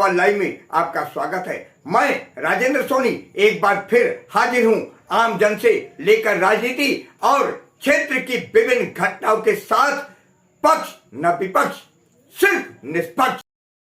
सवाल लाइव में आपका स्वागत है। मैं राजेंद्र सोनी एक बार फिर हाजिर हूं आम जन से लेकर राजनीति और क्षेत्र की विभिन्न घटनाओं के साथ। पक्ष न विपक्ष, सिर्फ निष्पक्ष।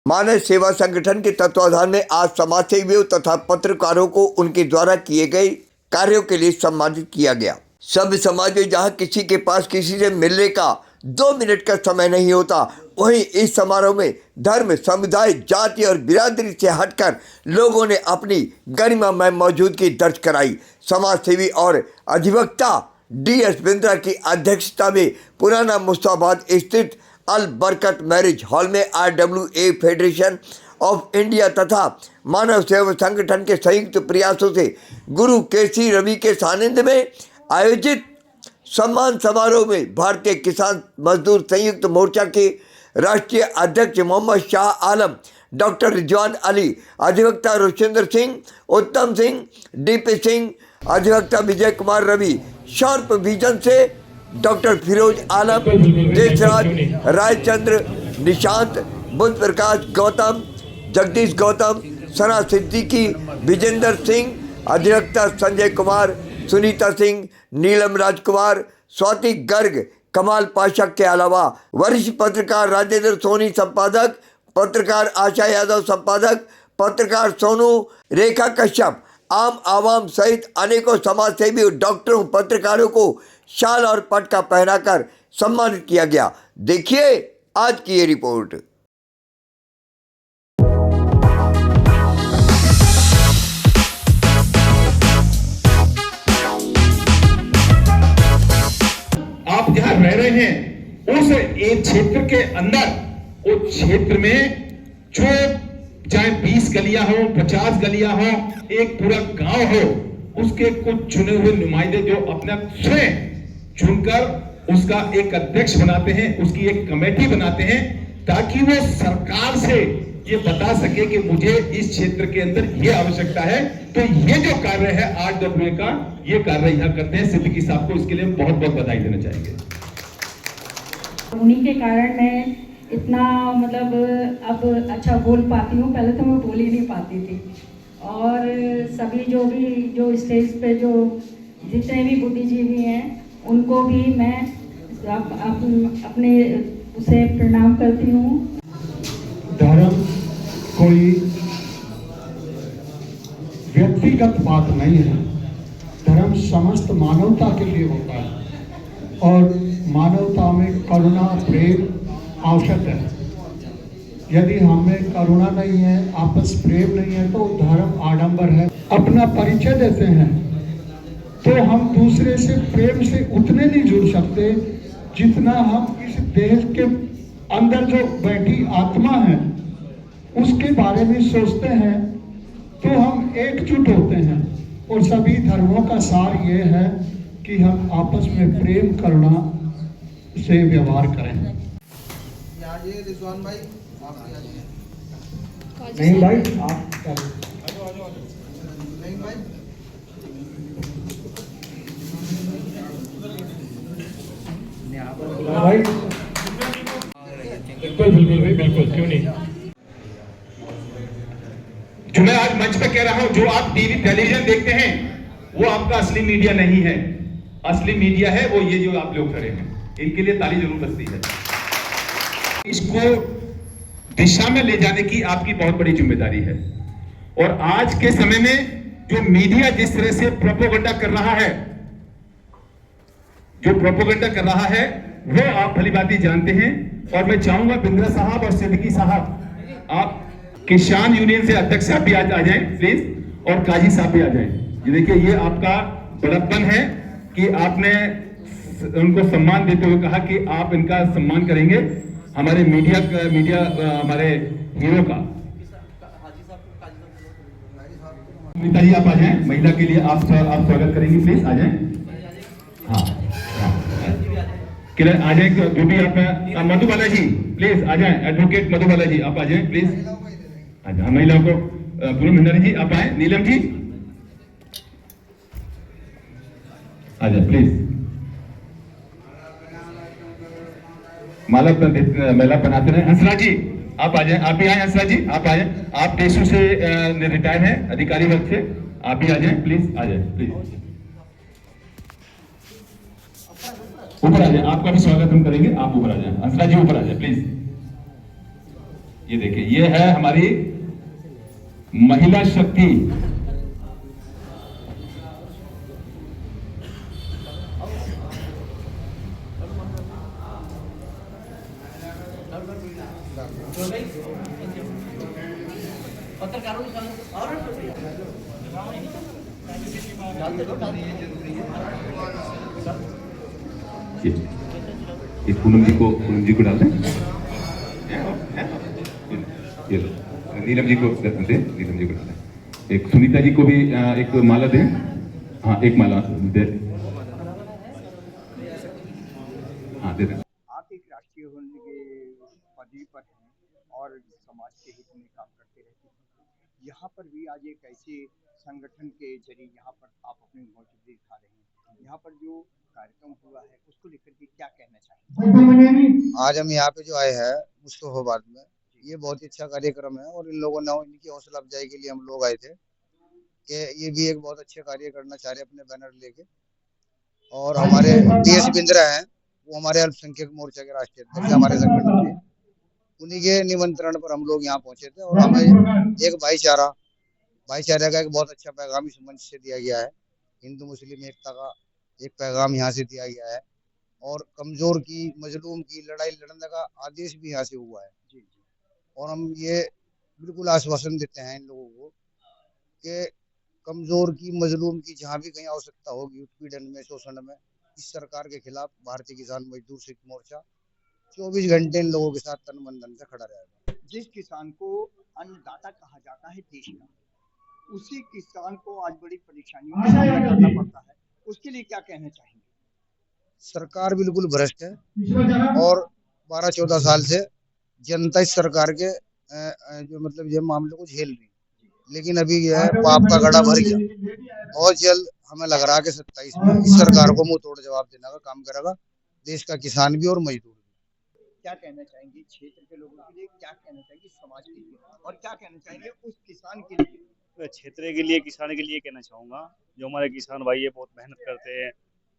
मानव सेवा संगठन के तत्वाधान में आज समाज सेवियों तथा पत्रकारों को उनके द्वारा किए गए कार्यों के लिए सम्मानित किया गया। सभ्य समाज में जहां किसी के पास किसी से मिलने का 2 मिनट का समय नहीं होता, वहीं इस समारोह में धर्म, समुदाय, जाति और बिरादरी से हटकर लोगों ने अपनी गरिमामय मौजूदगी दर्ज कराई। समाज सेवी और अधिवक्ता DS बिंद्रा की अध्यक्षता में पुराना मुस्ताबाद स्थित अल बरकत मैरिज हॉल में RWA फेडरेशन ऑफ इंडिया तथा मानव सेवा संगठन के संयुक्त प्रयासों से गुरु केसी रवि के सानिध्य में आयोजित सम्मान समारोह में भारतीय किसान मजदूर संयुक्त मोर्चा के राष्ट्रीय अध्यक्ष मोहम्मद शाह आलम, डॉक्टर रिजवान अली, अधिवक्ता रुचिंदर सिंह, उत्तम सिंह, DP सिंह, अधिवक्ता विजय कुमार रवि, शार्प विजन से डॉक्टर फिरोज आलम, देशराज, रायचंद्र, निशांत, बुद्ध प्रकाश गौतम, जगदीश गौतम, सना सिद्दीकी, विजेंद्र सिंह, अधिवक्ता संजय कुमार, सुनीता सिंह, नीलम राजकुमार, स्वाति गर्ग, कमाल पाशा के अलावा वरिष्ठ पत्रकार राजेंद्र सोनी संपादक, पत्रकार आशा यादव संपादक, पत्रकार सोनू, रेखा कश्यप, आम आवाम सहित अनेकों समाजसेवी, डॉक्टरों, पत्रकारों को शाल और पटका पहनाकर सम्मानित किया गया। देखिए आज की ये रिपोर्ट। आप जहाँ रह रहे हैं उस एक क्षेत्र के अंदर, उस क्षेत्र में जो चाहे 20 गलियां हो, 50 गलियां हो, एक पूरा गांव हो, उसके कुछ चुने हुए नुमाइंदे जो अपना स्वयं चुनकर उसका एक अध्यक्ष बनाते हैं, उसकी एक कमेटी बनाते हैं, ताकि वो सरकार से ये बता सके कि मुझे इस क्षेत्र के अंदर ये आवश्यकता है। तो ये जो कार्य है RWA का, ये कार्य यहाँ करते हैं। सिद्दीकी साहब को इसके लिए बहुत बहुत बधाई देना चाहेंगे। उन्हीं के कारण मैं इतना अब अच्छा बोल पाती हूँ। पहले तो मैं बोल ही नहीं पाती थी। और सभी जो स्टेज पे जो जितने भी बुद्धिजीवी हैं उनको भी मैं अपने उसे प्रणाम करती हूँ। धर्म कोई व्यक्तिगत बात नहीं है, धर्म समस्त मानवता के लिए होता है और मानवता में करुणा, प्रेम आवश्यक है। यदि हमें करुणा नहीं है, आपस प्रेम नहीं है, तो धर्म आडंबर है। अपना परिचय देते हैं तो हम दूसरे से प्रेम से उतने नहीं जुड़ सकते जितना हम इस देश के अंदर जो बैठी आत्मा है उसके बारे में सोचते हैं, तो हम एकजुट होते हैं। और सभी धर्मों का सार ये है कि हम आपस में प्रेम, करुणा से व्यवहार करें। रिजवान भाई, नहीं भाई, आप नहीं भाई, भाई बिल्कुल, क्यों नहीं। जो मैं आज मंच पे कह रहा हूं, जो आप टीवी टेलीविजन देखते हैं वो आपका असली मीडिया नहीं है। असली मीडिया है वो ये जो आप लोग खड़े हैं, इनके लिए ताली जरूर बजती है। इसको दिशा में ले जाने की आपकी बहुत बड़ी जिम्मेदारी है। और आज के समय में जो मीडिया जिस तरह से प्रोपेगेंडा कर रहा है, वो आप भलीभांति जानते हैं। और मैं चाहूंगा बिंद्रा साहब और सिद्दीकी साहब, आप किसान यूनियन से अध्यक्ष साहब भी आज आ जाएं प्लीज, और काजी साहब भी आ जाएं। ये देखिए, ये आपका बड़प्पन है कि आपने उनको सम्मान देते हुए कहा कि आप इनका सम्मान करेंगे, हमारे मीडिया हमारे हीरो का। नेताजी आप आ जाएं, महिला के लिए आप स्वागत करेंगे, प्लीज आ जाएं। हाँ, आ जाए जो भी आप। मधुबाला जी प्लीज आ जाएं, एडवोकेट मधुबाला जी आप आ जाएं प्लीज, आ जाए। महिलाओं को गुरु भंडारी जी आप आए, नीलम जी आ जाए प्लीज। माला पहनाते रहे हंसराज जी। आप आ जाएं, आप भी आए हंसराज जी, आप आ जाएं। आप टेसू से रिटायर हैं अधिकारी वर्ग से, आप भी आ जाएं प्लीज, आ जाएं प्लीज, ऊपर आ जाएं। आपका भी स्वागत हम करेंगे, आप ऊपर आ जाएं। हंसराज जी ऊपर आ जाएं प्लीज। ये देखिए, ये है हमारी महिला शक्ति। ये पूनम जी को डाल दें, ये लो, नीलम जी को दे, नीलम जी को डाल दें। एक सुनीता जी को भी एक माला दें, हाँ एक माला दे, हाँ दे दें। आप एक राष्ट्रीय होने के पदवी पर हैं और समाज के हित में काम करते रहते हैं। यहाँ पर भी आज एक ऐसे संगठन के जरिए यहाँ पर आप अपनी मौजूदगी दिखा रहे हैं। यहाँ पर जो कार्यक्रम हुआ है उसको लेकर के क्या कहना चाहिए? आज हम यहाँ पे जो आए हैं मुस्तफाबाद में, ये बहुत ही अच्छा कार्यक्रम है और इन लोगों ने इनकी हौसला अफजाई के लिए हम लोग आए थे कि ये भी एक बहुत अच्छे कार्य करना चाह रहे अपने बैनर लेके। और हमारे DS बिंद्रा हैं, वो हमारे अल्पसंख्यक मोर्चा के राष्ट्रीय अध्यक्ष हमारे संगठन के, उन्हीं के निमंत्रण पर हम लोग यहाँ पहुंचे थे और हमें एक भाईचारे का एक बहुत अच्छा पैगाम इस मंच से दिया गया है। हिंदू मुस्लिम एकता का एक पैगाम यहाँ से दिया गया है और कमजोर की मजलूम की लड़ाई लड़ने का आदेश भी यहाँ से हुआ है। और हम ये बिल्कुल आश्वासन देते हैं इन लोगों को कि कमजोर की मजलूम की जहाँ भी कहीं आवश्यकता होगी उत्पीड़न में शोषण में, इस सरकार के खिलाफ भारतीय किसान मजदूर संयुक्त मोर्चा 24 घंटे इन लोगों के साथ तन मन धन से खड़ा रहेगा। जिस किसान को अन्नदाता कहा जाता है देश का, उसी किसान को आज बड़ी परेशानियों का सामना करना पड़ता है, उसके लिए क्या कहना चाहेंगे? सरकार बिल्कुल भ्रष्ट है और 12-14 साल से जनता इस सरकार के जो मतलब ये मामले को झेल रही, लेकिन अभी यह पाप का घड़ा भर गया। बहुत जल्द हमें लग रहा है कि 27 में इस सरकार को मुंह तोड़ जवाब देने का काम करेगा देश का किसान भी और मजदूर भी। क्या कहना चाहेंगे क्षेत्र के लोगों के लिए, क्या कहना चाहेंगे समाज के लिए, और क्या कहना चाहेंगे उस किसान के लिए? क्षेत्र के लिए, किसान के लिए कहना चाहूँगा, जो हमारे किसान भाई है बहुत मेहनत करते हैं,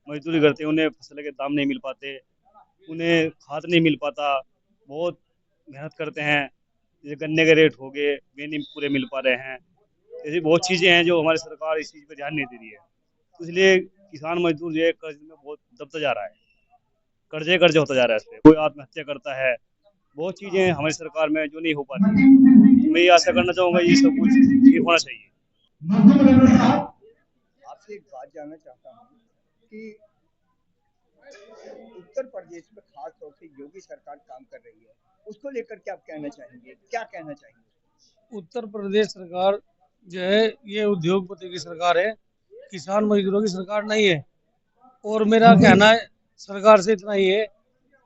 मजदूरी करते हैं, उन्हें फसल के दाम नहीं मिल पाते, उन्हें खाद नहीं मिल पाता, बहुत मेहनत करते हैं। जैसे गन्ने के रेट हो गए, वे नहीं पूरे मिल पा रहे हैं। ऐसी बहुत चीज़ें हैं जो हमारी सरकार इस चीज़ पर ध्यान नहीं दे रही है। तो इसलिए किसान मजदूर जो है कर्ज में बहुत दबता जा रहा है, कर्जे होता जा रहा है। इसमें कोई आत्महत्या करता है, बहुत चीज़ें हमारी सरकार में जो नहीं हो पाती। मैं ये आशा करना चाहूँगा ये सब कुछ ठीक होना चाहिए। आपसे एक बात जानना चाहता हूँ कि उत्तर प्रदेश में खास तौर से योगी सरकार काम कर रही है, उसको लेकर के आप कहना चाहेंगे, क्या कहना चाहेंगे? उत्तर प्रदेश सरकार जो है ये उद्योगपति की सरकार है, किसान मजदूरों की सरकार नहीं है। और मेरा कहना है सरकार से इतना ही है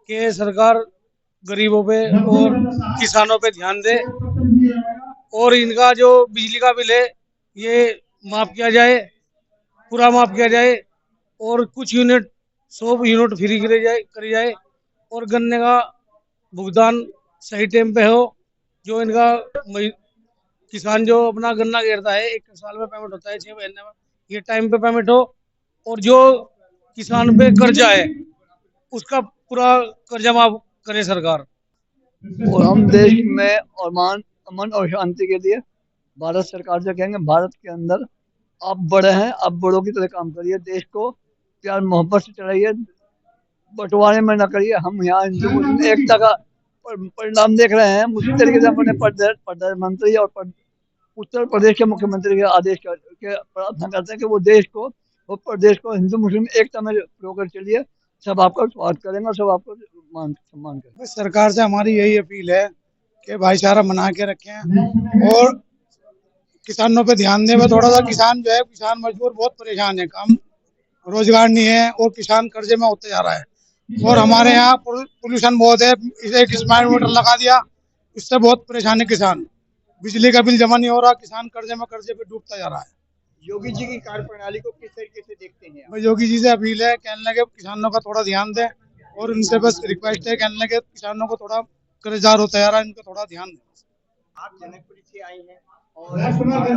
कि सरकार गरीबों पे और किसानों पे ध्यान दे और इनका जो बिजली का बिल है ये माफ किया जाए, पूरा माफ किया जाए और कुछ यूनिट 100 यूनिट फ्री करी जाए और गन्ने का भुगतान सही टाइम पे हो। जो इनका किसान जो अपना गन्ना घेरता है 1 साल में पेमेंट होता है 6 महीने में, ये टाइम पे पेमेंट हो। और जो किसान पे कर्जा है उसका पूरा कर्जा माफ करे सरकार। और हम देश में और अमन और शांति के लिए भारत सरकार से कहेंगे, भारत के अंदर आप बड़े हैं, आप बड़ों की तरह काम करिए, देश को प्यार मोहब्बत से चलाइए, बंटवारे में न करिए। हम यहाँ हिंदू मुस्लिम एकता का परिणाम देख रहे हैं। उसी तरीके से अपने प्रधानमंत्री और उत्तर प्रदेश के मुख्यमंत्री के आदेश के प्रार्थना करते हैं कि वो देश को और प्रदेश को हिंदू मुस्लिम एकता में रोकर चलिए। सब आपका स्वागत करेंगे और सब आपको सम्मान करेंगे। सरकार से हमारी यही अपील है कि भाईचारा बना के रखें और किसानों पे ध्यान दें। थोड़ा सा किसान जो है, किसान मजदूर बहुत परेशान है, काम रोजगार नहीं है और किसान कर्जे में होते जा रहा है। और हमारे यहाँ पोल्यूशन बहुत है, इसे एक स्मार्ट मीटर लगा दिया, इससे बहुत परेशान है किसान। बिजली का बिल जमा नहीं हो रहा, किसान कर्जे पे डूबता जा रहा है। योगी जी की कार्यप्रणाली को किस तरीके से देखते हैं? मैं योगी जी से अपील है, कहने लगे किसानों का थोड़ा ध्यान दें और उनसे बस रिक्वेस्ट है, कहने लगे किसानों को थोड़ा कर्जदार हो तैयार है, इनका थोड़ा ध्यान दें। आप जनकपुरी से आई हैं और मानव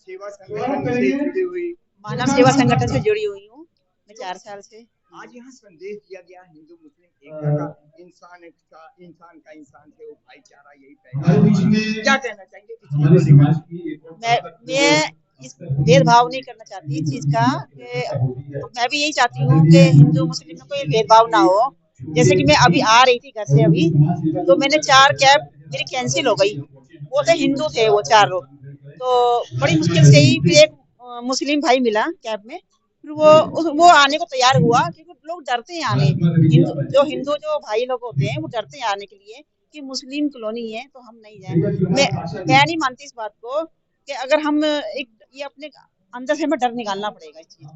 सेवा संगठन से जुड़ी हुई, मानव सेवा संगठन से जुड़ी हुई हूँ मैं 4 साल से। आज यहाँ संदेश दिया गया हिंदू मुस्लिम एकता का, इंसान का इंसान से वो भाईचारा, यही पैगाम। क्या कहना चाहेंगे इस चीज़ को लेकर? मैं इस भेदभाव नहीं करना चाहती इस चीज का, कि मैं भी यही चाहती हूँ कि हिंदू मुस्लिम में कोई भेदभाव ना हो। जैसे कि मैं अभी आ रही थी घर से अभी, तो मैंने 4 कैब मेरी कैंसिल हो गई। वो थे हिंदू थे वो 4 लोग, तो बड़ी मुश्किल से ही फिर एक मुस्लिम भाई मिला कैब में, फिर वो आने को तैयार हुआ, क्योंकि लोग डरते हैं आने, हिंदू जो भाई लोग होते हैं वो डरते हैं आने के लिए कि मुस्लिम कॉलोनी है तो हम नहीं जाएं। मैं नहीं मानती इस बात को कि अगर हम एक ये अपने अंदर से हमें डर निकालना पड़ेगा इस चीज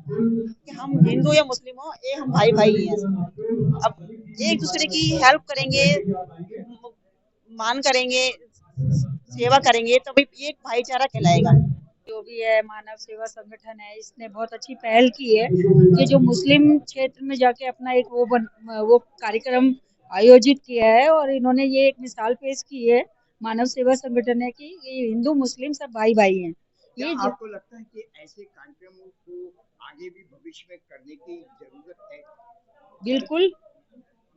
कि हम हिंदू या मुस्लिम हो, ये हम भाई भाई हैं। अब एक दूसरे की हेल्प करेंगे, मान करेंगे, सेवा करेंगे, तभी ये एक भाईचारा कहलाएगा। जो भी है मानव सेवा संगठन है, इसने बहुत अच्छी पहल की है कि जो मुस्लिम क्षेत्र में जाके अपना एक वो कार्यक्रम आयोजित किया है, और इन्होंने ये एक मिसाल पेश की है मानव सेवा संगठन है कि ये हिंदू मुस्लिम सब भाई भाई हैं। क्या आपको लगता है कि ऐसे कार्यक्रमों को आगे भी भविष्य में करने की जरूरत है? बिल्कुल,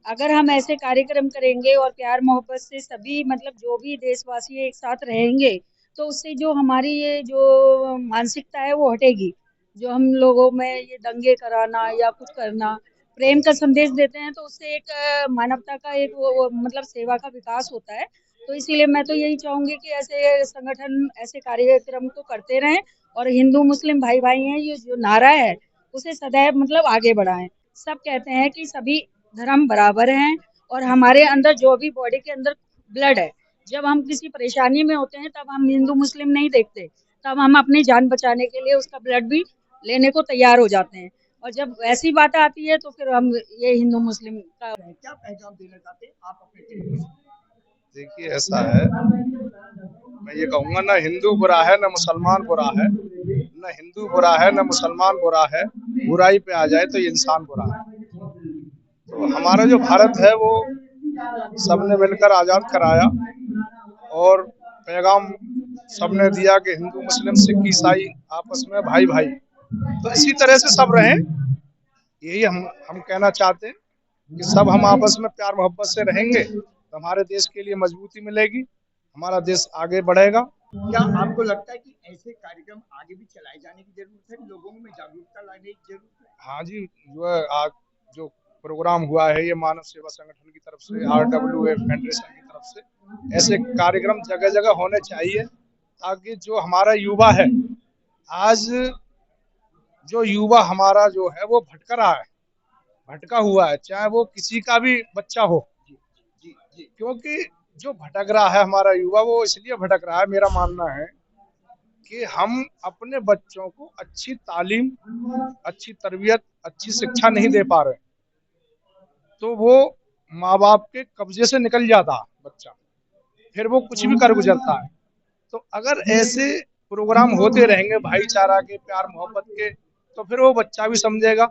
अगर हम ऐसे कार्यक्रम करेंगे और प्यार मोहब्बत से सभी मतलब जो भी देशवासी एक साथ रहेंगे, तो उससे जो हमारी ये जो मानसिकता है वो हटेगी। जो हम लोगों में ये दंगे कराना या कुछ करना, प्रेम का संदेश देते हैं, तो उससे एक मानवता का एक वो मतलब सेवा का विकास होता है। तो इसीलिए मैं तो यही चाहूंगी कि ऐसे संगठन ऐसे कार्यक्रम को करते रहें, और हिंदू मुस्लिम भाई भाई हैं ये जो नारा है उसे सदैव मतलब आगे बढ़ाएं। सब कहते हैं कि सभी धर्म बराबर हैं, और हमारे अंदर जो भी बॉडी के अंदर ब्लड है, जब हम किसी परेशानी में होते हैं तब हम हिंदू मुस्लिम नहीं देखते, तब हम अपनी जान बचाने के लिए उसका ब्लड भी लेने को तैयार हो जाते हैं। और जब ऐसी बात आती है तो फिर हम ये हिंदू मुस्लिम का क्या पैगाम देना चाहते हैं आप अपने तरीके से? देखिए ऐसा है, मैं ये कहूँगा ना हिंदू बुरा है, ना मुसलमान बुरा है, ना हिंदू बुरा है, ना मुसलमान बुरा है। बुराई पे आ जाए तो ये इंसान बुरा है। तो हमारा जो भारत है वो सबने मिलकर आज़ाद कराया, और पैगाम सबने दिया कि हिंदू मुस्लिम सिख ईसाई आपस में भाई भाई। तो इसी तरह से सब रहें, यही हम कहना चाहते हैं कि सब हम आपस में प्यार मोहब्बत से रहेंगे तो हमारे देश के लिए मजबूती मिलेगी, हमारा देश आगे बढ़ेगा। क्या आपको लगता है कि ऐसे कार्यक्रम आगे भी चलाए जाने की जरूरत है, लोगों में जागरूकता लाने की जरूरत है? हाँ जी, आज जो प्रोग्राम हुआ है ये मानव सेवा संगठन की तरफ से, RWA फेडरेशन की तरफ से, ऐसे कार्यक्रम जगह जगह होने चाहिए, ताकि जो हमारा युवा है, आज जो युवा हमारा जो है वो भटक रहा है, भटका हुआ है, चाहे वो किसी का भी बच्चा हो, क्योंकि जो भटक रहा है हमारा युवा, वो इसलिए भटक रहा है, मेरा मानना है कि हम अपने बच्चों को अच्छी तालीम, अच्छी तरबियत, अच्छी शिक्षा नहीं दे पा रहे, तो वो माँ बाप के कब्जे से निकल जाता बच्चा, फिर वो कुछ भी कर गुजरता है। तो अगर ऐसे प्रोग्राम होते रहेंगे भाईचारा के, प्यार मोहब्बत के, तो फिर वो बच्चा भी समझेगा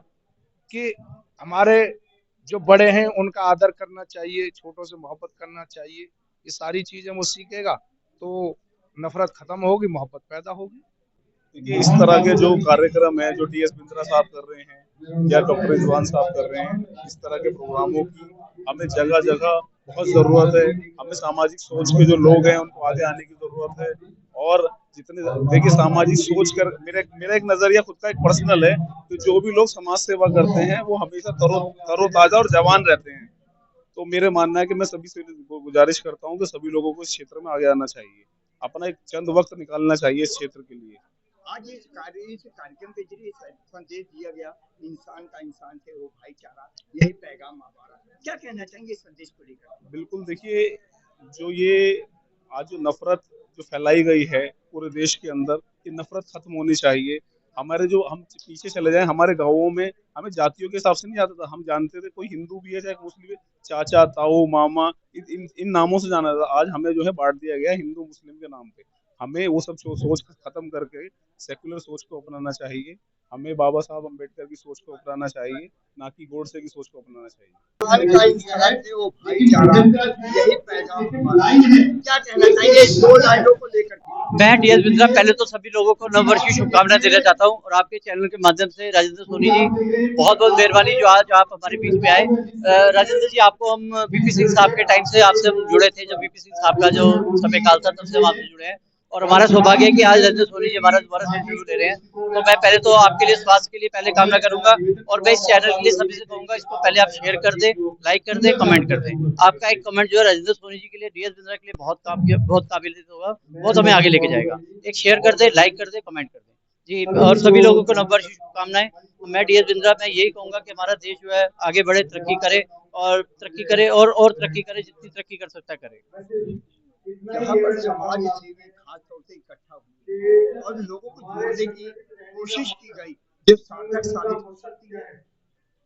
कि हमारे जो बड़े हैं उनका आदर करना चाहिए, छोटों से मोहब्बत करना चाहिए। ये सारी चीजें वो सीखेगा तो नफरत खत्म होगी, मोहब्बत पैदा होगी। देखिए इस तरह के जो कार्यक्रम है जो DS बिंद्रा साहब कर रहे हैं या डॉक्टर रिजवान साहब कर रहे हैं, इस तरह के प्रोग्रामों की हमें जगह जगह बहुत ज़रूरत है। हमें सामाजिक सोच के जो लोग हैं उनको आगे आने की ज़रूरत है। और जितने देखिए सामाजिक सोच कर मेरा एक नज़रिया खुद का एक पर्सनल है कि जो भी लोग समाज सेवा करते हैं वो हमेशा तरोताज़ा और जवान रहते हैं। तो मेरे मानना है कि मैं सभी से गुजारिश करता हूँ कि सभी लोगों को इस क्षेत्र में आगे आना चाहिए, अपना एक चंद वक्त निकालना चाहिए इस क्षेत्र के लिए। आज इस कार्यक्रम के जरिए संदेश दिया गया, इंसान का इंसान से हो भाईचारा, यही पैगाम हमारा। क्या कहना चाहेंगे इस संदेश को लेकर? बिल्कुल, देखिए जो ये आज जो नफरत जो फैलाई गई है पूरे देश के अंदर, ये नफरत खत्म होनी चाहिए। हमारे जो हम पीछे चले जाएं, हमारे गाँवों में हमें जातियों के हिसाब से नहीं जाता था, हम जानते थे कोई हिंदू भी है चाहे मुस्लिम है, चाचा, ताऊ, मामा, इन नामों से जाना था। आज हमें जो है बांट दिया गया हिंदू मुस्लिम के नाम पे। हमें वो सब सोच खत्म करके सेक्युलर सोच को अपनाना चाहिए। हमें बाबा साहब अम्बेडकर की सोच को अपनाना चाहिए, ना कि गोडसे की सोच को अपनाना चाहिए। यही पैगाम क्या कहना चाहिए दो लाइनों को लेकर? मैं DS बिंद्रा पहले तो सभी लोगों को नववर्ष की शुभकामनाएं देना चाहता हूं और आपके चैनल के माध्यम से राजेंद्र सोनी जी बहुत बहुत मेहरबानी जो आज आप हमारे बीच में आए। राजेंद्र जी, आपको हम VP सिंह साहब के टाइम से आपसे हम जुड़े थे, जब VP सिंह साहब का जो समय काल था तब से हम आपसे जुड़े हैं और हमारा सौभाग्य है कि आज राजेंद्र सोनी जी हमारा दोबारा इंटरव्यू ले रहे हैं। तो मैं पहले तो आपके लिए स्वास्थ्य के लिए पहले कामना करूंगा और मैं इस चैनल के लिए सभी से कहूंगा इसको पहले आप शेयर कर दें, लाइक कर दें, कमेंट कर दें। आपका एक कमेंट जो है राजेंद्र सोनी जी के लिए, DS बिंद्रा के लिए बहुत काबिल होगा, बहुत हमें आगे लेके जाएगा। एक शेयर कर दे, लाइक कर दे, कमेंट कर दे जी। और सभी लोगों को नववर्ष की शुभकामनाएं। मैं DS बिंद्रा मैं यही कहूंगा कि हमारा देश जो है आगे बढ़े, तरक्की करे और तरक्की करे और तरक्की करे, जितनी तरक्की कर सकता है करे। यहाँ पर समाज सेवी खास तौर से इकट्ठा हुए और लोगों को जोड़ने की कोशिश की गई जो सार्थक साबित हो सकती है।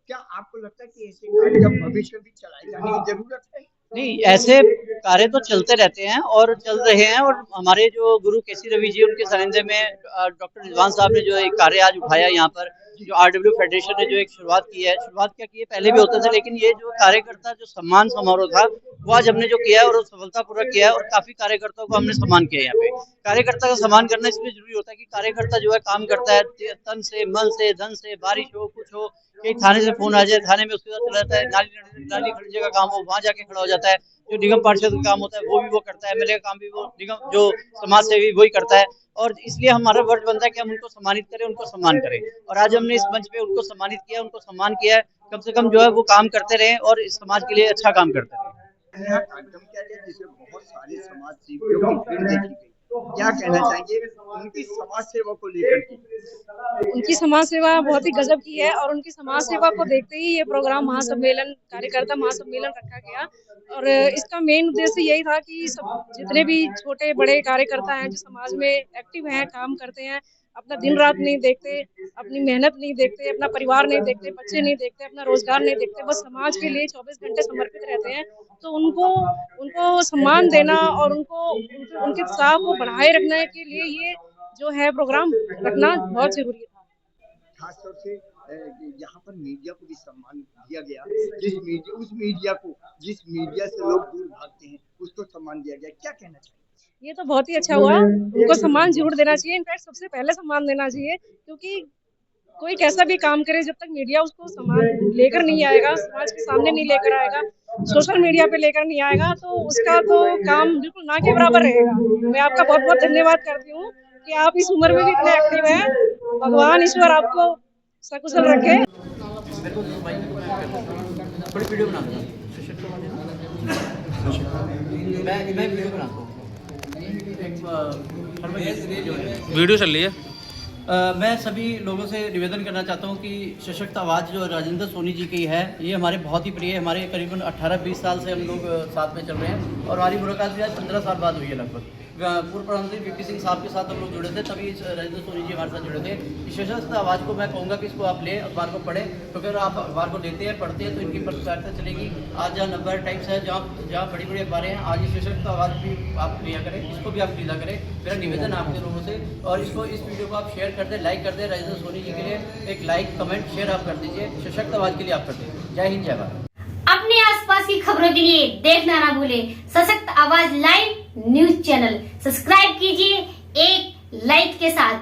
क्या आपको लगता है कि ऐसे कार्यक्रम भविष्य में भी चलाए जाने की जरूरत है? नहीं, ऐसे कार्य तो चलते रहते हैं और चल रहे हैं और हमारे जो गुरु KC रवि जी उनके सानिध्य में डॉक्टर रिजवान साहब ने जो एक कार्य आज उठाया यहाँ पर, जो RW फेडरेशन ने जो एक शुरुआत क्या की है, पहले भी होते थे, लेकिन ये जो कार्यकर्ता जो सम्मान समारोह था वो आज हमने जो किया है और सफलतापूर्वक किया है और काफी कार्यकर्ताओं को हमने सम्मान किया है। यहाँ पे कार्यकर्ता का सम्मान करना इसलिए जरूरी होता है कि कार्यकर्ता जो है काम करता है तन से, मन से, धन से, बारिश हो, कुछ हो, कहीं थाने से फोन आ जाए, थाने में उसके साथ चला जाता है, नाली खरीदने का काम हो वहाँ जाके खड़ा हो जाता है, जो निगम पार्षद का काम होता है वो भी वो करता है, MLA का काम भी वो निगम जो समाज सेवी वही करता है। और इसलिए हमारा फर्ज बनता है कि हम उनको सम्मानित करें, उनको सम्मान करें और आज हमने इस मंच पे उनको सम्मानित किया, उनको सम्मान किया है। कम से कम जो है वो काम करते रहे और इस समाज के लिए अच्छा काम करते रहे। बहुत सारे समाज सेवियों की भीड़ देखी गई, क्या कहना चाहेंगे उनकी समाज सेवा को लेकर के? उनकी समाज सेवा बहुत ही गजब की है और उनकी समाज सेवा को देखते ही ये प्रोग्राम महासम्मेलन, कार्यकर्ता महासम्मेलन रखा गया और इसका मेन उद्देश्य यही था कि सब जितने भी छोटे बड़े कार्यकर्ता हैं जो समाज में एक्टिव हैं, काम करते हैं, अपना दिन रात नहीं देखते, अपनी मेहनत नहीं देखते, अपना परिवार नहीं देखते, बच्चे नहीं देखते, अपना रोजगार नहीं देखते, बस समाज के लिए 24 घंटे समर्पित रहते हैं। तो उनको सम्मान देना और उनके उत्साह को बढ़ाए रखने के लिए ये जो है प्रोग्राम रखना बहुत जरूरी था। खासतौर से यहाँ पर मीडिया को भी सम्मान दिया गया, जिस मीडिया से लोग दूर भागते हैं उसको सम्मान दिया गया, क्या कहना चाहिए? ये तो बहुत ही अच्छा हुआ, उनको सम्मान जरूर देना चाहिए, इनफैक्ट सबसे पहले सम्मान देना चाहिए, क्योंकि कोई कैसा भी काम करे जब तक मीडिया उसको सम्मान लेकर नहीं आएगा, समाज के सामने नहीं लेकर आएगा, सोशल मीडिया पे लेकर नहीं आएगा, तो उसका तो काम बिल्कुल ना के बराबर रहेगा। मैं आपका बहुत बहुत धन्यवाद करती हूँ कि आप इस उम्र में भी इतने एक्टिव हैं। भगवान ईश्वर आपको सकुशल रखे। वीडियो चल रही है। मैं सभी लोगों से निवेदन करना चाहता हूं कि सशक्त आवाज़ जो राजेंद्र सोनी जी की है, ये हमारे बहुत ही प्रिय, हमारे करीबन 18-20 साल से हम लोग साथ में चल रहे हैं और हमारी मुलाकात भी आज 15 साल बाद हुई है लगभग। पूर्व प्रधानमंत्री VP सिंह साहब के साथ हम लोग जुड़े थे, तभी राजेंद्र सोनी जी हमारे साथ जुड़े थे। इस सशक्त आवाज़ को मैं कहूँगा कि इसको आप लें, अखबार को पढ़ें, तो अगर आप अखबार को लेते हैं, पढ़ते हैं तो इनकी प्रचारिता चलेगी। आज जहाँ नवभारत टाइम्स है, जहाँ बड़ी बड़ी अखबारें हैं, आज ये सशक्त आवाज़ भी आप लिया करें, इसको भी आप खरीदा करें। मेरा निवेदन है आपके लोगों से, और इस वीडियो को आप शेयर कर दें, लाइक कर दें। राजेंद्र सोनी जी के लिए एक लाइक, कमेंट, शेयर आप कर दीजिए, सशक्त आवाज़ के लिए आप कर दीजिए। जय हिंद, जय भारत। अपने आसपास की खबरों के लिए देखना ना भूलें सशक्त आवाज लाइव न्यूज चैनल। सब्सक्राइब कीजिए एक लाइक के साथ।